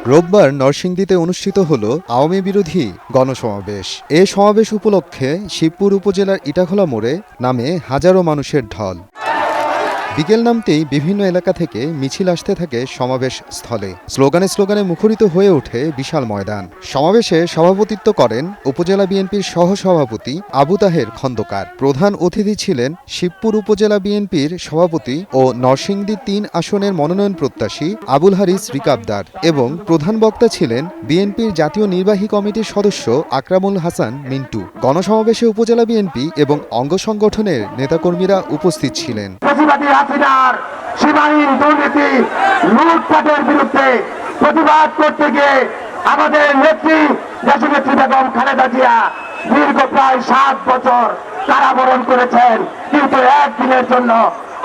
রোববার নরসিংদীতে অনুষ্ঠিত হল আওয়ামী বিরোধী গণসমাবেশ। এ সমাবেশ উপলক্ষে শিবপুর উপজেলার ইটাখোলা মোড়ে নামে হাজারো মানুষের ঢল। বিকেল নামতেই বিভিন্ন এলাকা থেকে মিছিল আসতে থাকে সমাবেশ স্থলে। স্লোগানে স্লোগানে মুখরিত হয়ে ওঠে বিশাল ময়দান। সমাবেশে সভাপতিত্ব করেন উপজেলা বিএনপির সহসভাপতি আবু তাহের খন্দকার। প্রধান অতিথি ছিলেন শিবপুর উপজেলা বিএনপির সভাপতি ও নরসিংদী ৩ আসনের মনোনয়ন প্রত্যাশী আবুল হারিস রিকাবদার এবং প্রধান বক্তা ছিলেন বিএনপির জাতীয় নির্বাহী কমিটির সদস্য আকরামুল হাসান মিন্টু। গণসমাবেশে উপজেলা বিএনপি এবং অঙ্গ সংগঠনের নেতাকর্মীরা উপস্থিত ছিলেন। সীমাহীন দুর্নীতি লুটপাটের বিরুদ্ধে প্রতিবাদ করতে গিয়ে আমাদের নেত্রী দেশনেত্রী বেগম খালেদা জিয়া দীর্ঘ প্রায় 7 বছর কারাবরণ করেছেন, কিন্তু একদিনের জন্য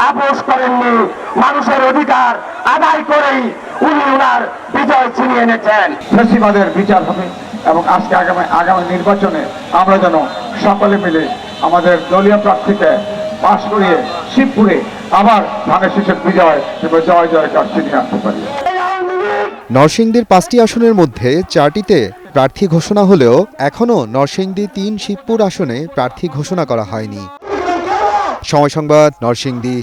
আপোষ করেননি। মানুষের অধিকার আদায় করেই উনি ওনার বিজয় ছিনিয়ে এনেছেন। ফ্যাসিবাদের বিচার হবে এবং আজকে আগামী নির্বাচনে আমরা যেন সকলে মিলে আমাদের দলীয় প্রার্থীকে পাশ করিয়ে শিবপুরে আবার ধানের শীষের বিজয় এবং জয় জয়কার ছিনিয়ে আনতে পারি। নরসিংদীর 5টি আসনের মধ্যে 4টিতে প্রার্থী ঘোষণা হলেও এখনও নরসিংদী 3 শিবপুর আসনে প্রার্থী ঘোষণা করা হয়নি। সময় সংবাদ, নরসিংদী।